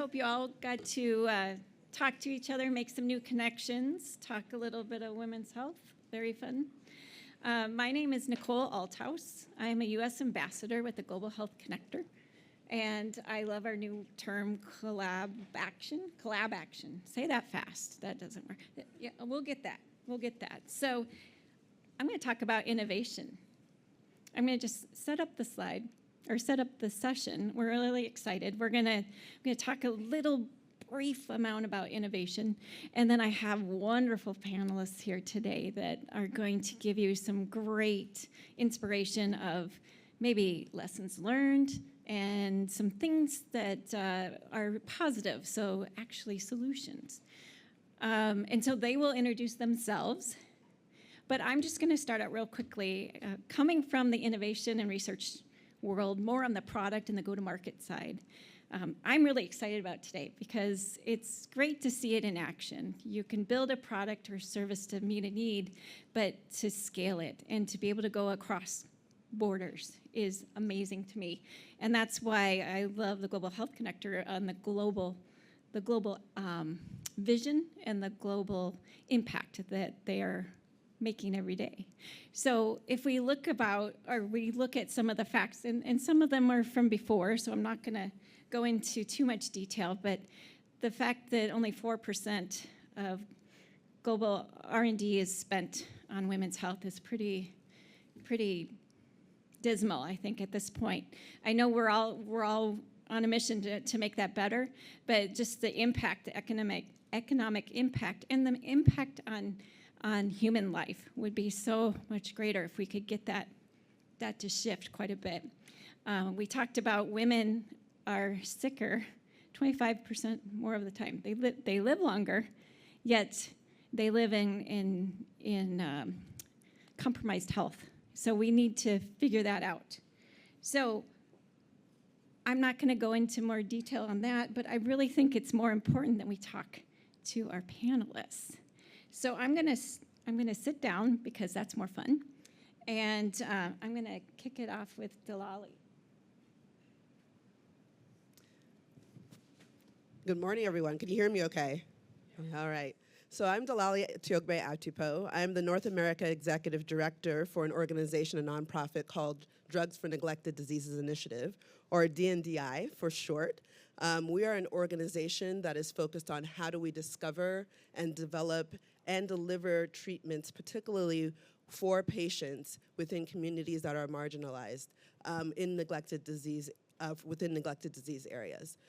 hope you all got to talk to each other, make some new connections, talk a little bit of women's health. Very fun. My name is Nicole Althaus. I am a U.S. ambassador with the Global Health Connector, and I love our new term, collab action. Say that fast. That doesn't work. Yeah, we'll get that. We'll get that. So I'm going to talk about innovation. I'm going to just set up the slide, or set up the session. We're really excited. We're going to talk a little brief amount about innovation, and then I have wonderful panelists here today that are going to give you some great inspiration of maybe lessons learned and some things that are positive, so actually solutions. And so they will introduce themselves, but I'm just going to start out real quickly. Coming from the innovation and research world, more on the product and the go-to-market side, I'm really excited about today because it's great to see it in action. You can build a product or service to meet a need, but to scale it and to be able to go across borders is amazing to me. And that's why I love the Global Health Connector on the global vision and the global impact that they are making every day. So if we look at some of the facts, and some of them are from before, so I'm not going to go into too much detail, but the fact that only 4% of global R&D is spent on women's health is pretty dismal, I think, at this point. I know we're all on a mission to make that better, but just the impact, the economic impact, and the impact on human life would be so much greater if we could get that to shift quite a bit. We talked about women are sicker 25% more of the time. They live longer, yet they live in compromised health. So we need to figure that out. So I'm not going to go into more detail on that, but I really think it's more important that we talk to our panelists. So I'm going to sit down because that's more fun, and I'm going to kick it off with Delali. Good morning, everyone. Can you hear me okay? All right. So I'm Delali Attiogbe Attipoe. I'm the North America Executive Director for an organization, a nonprofit called Drugs for Neglected Diseases Initiative, or DNDi for short. We are an organization that is focused on how do we discover and develop and deliver treatments, particularly for patients within communities that are marginalized in neglected disease, within neglected disease areas.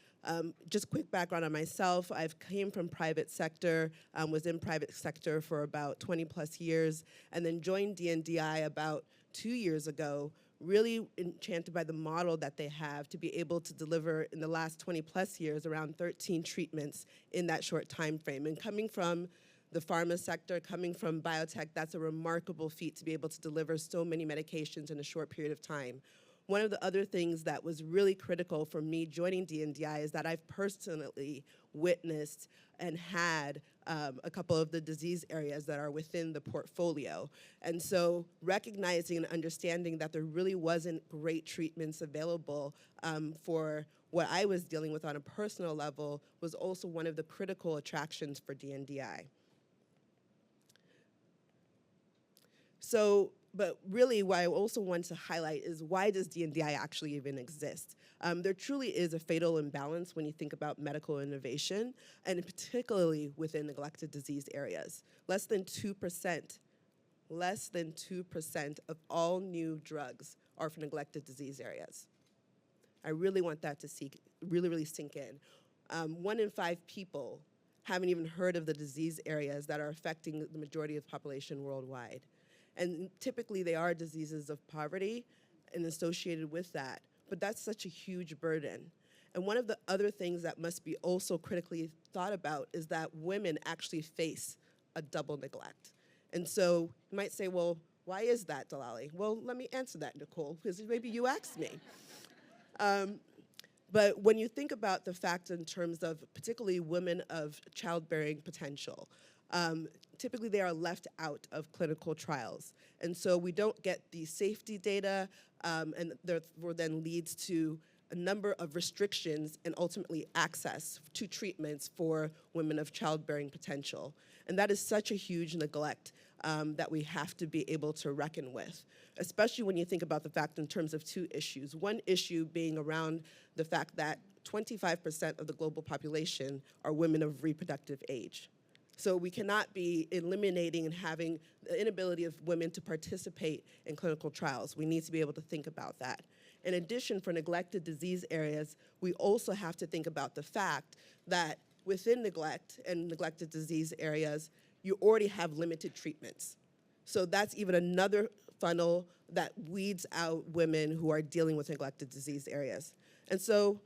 Just quick background on myself. I came from private sector, was in private sector for about 20 plus years, and then joined DNDi about 2 years ago, really enchanted by the model that they have to be able to deliver in the last 20 plus years around 13 treatments in that short time frame. And coming from the pharma sector, coming from biotech, that's a remarkable feat to be able to deliver so many medications in a short period of time. One of the other things that was really critical for me joining DNDi is that I've personally witnessed and had a couple of the disease areas that are within the portfolio. And so recognizing and understanding that there really wasn't great treatments available for what I was dealing with on a personal level was also one of the critical attractions for DNDi. So, but really what I also want to highlight is why does DNDi actually even exist? There truly is a fatal imbalance when you think about medical innovation, and particularly within neglected disease areas. Less than 2% of all new drugs are for neglected disease areas. I really want that to really sink in. 1 in 5 people haven't even heard of the disease areas that are affecting the majority of the population worldwide. And typically they are diseases of poverty and associated with that, but that's such a huge burden. And one of the other things that must be also critically thought about is that women actually face a double neglect. And so you might say, well, why is that, Delali? Well, let me answer that, Nicole, because maybe you asked me. But when you think about the fact in terms of particularly women of childbearing potential, typically they are left out of clinical trials. And so we don't get the safety data, and therefore then leads to a number of restrictions and ultimately access to treatments for women of childbearing potential. And that is such a huge neglect that we have to be able to reckon with, especially when you think about the fact in terms of two issues. One issue being around the fact that 25% of the global population are women of reproductive age. So we cannot be eliminating and having the inability of women to participate in clinical trials. We need to be able to think about that. In addition, for neglected disease areas, we also have to think about the fact that within neglect and neglected disease areas, you already have limited treatments. So that's even another funnel that weeds out women who are dealing with neglected disease areas. And so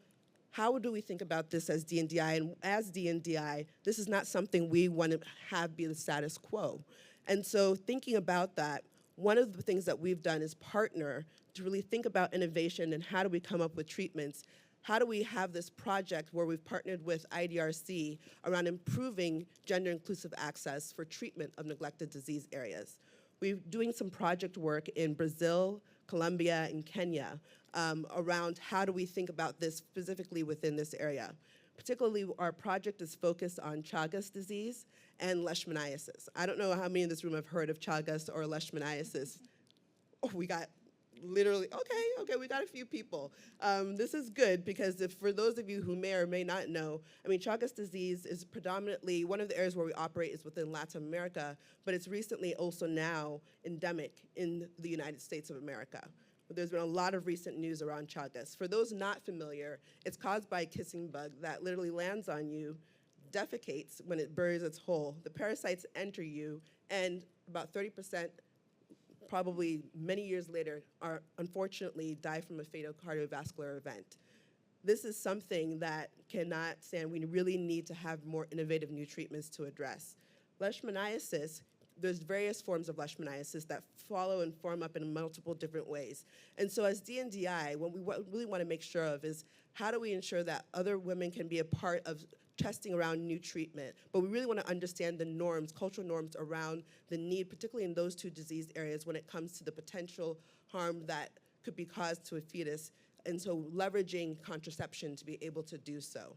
how do we think about this as DNDi? And as DNDi, this is not something we want to have be the status quo. And so thinking about that, one of the things that we've done is partner to really think about innovation and how do we come up with treatments. How do we have this project where we've partnered with IDRC around improving gender-inclusive access for treatment of neglected disease areas? We're doing some project work in Brazil, Colombia, and Kenya around how do we think about this specifically within this area. Particularly, our project is focused on Chagas disease and leishmaniasis. I don't know how many in this room have heard of Chagas or leishmaniasis. Oh, we got literally, okay, we got a few people. This is good because for those of you who may or may not know, I mean, Chagas disease is predominantly, one of the areas where we operate is within Latin America, but it's recently also now endemic in the United States of America. There's been a lot of recent news around Chagas. For those not familiar, it's caused by a kissing bug that literally lands on you, defecates when it buries its hole. The parasites enter you, and about 30%, probably many years later, are unfortunately die from a fatal cardiovascular event. This is something that cannot stand. We really need to have more innovative new treatments to address. Leishmaniasis, there's various forms of leishmaniasis that follow and form up in multiple different ways. And so as DNDi, what we really want to make sure of is how do we ensure that other women can be a part of testing around new treatment, but we really want to understand the norms, cultural norms around the need, particularly in those two disease areas when it comes to the potential harm that could be caused to a fetus, and so leveraging contraception to be able to do so.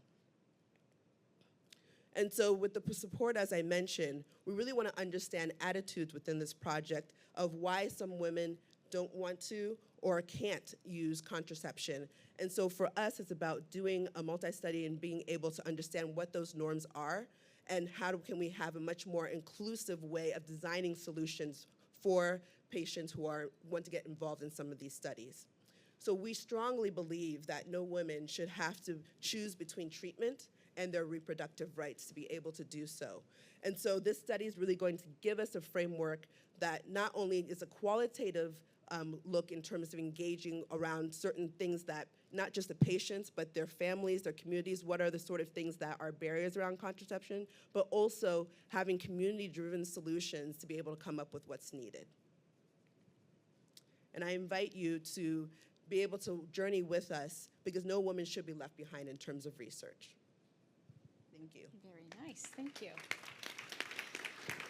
And so with the support, as I mentioned, we really want to understand attitudes within this project of why some women don't want to or can't use contraception. And so for us, it's about doing a multi-study and being able to understand what those norms are and how can we have a much more inclusive way of designing solutions for patients who want to get involved in some of these studies. So we strongly believe that no woman should have to choose between treatment and their reproductive rights to be able to do so. And so this study is really going to give us a framework that not only is a qualitative look in terms of engaging around certain things that not just the patients, but their families, their communities, what are the sort of things that are barriers around contraception, but also having community-driven solutions to be able to come up with what's needed. And I invite you to be able to journey with us because no woman should be left behind in terms of research. Thank you. Very nice, thank you.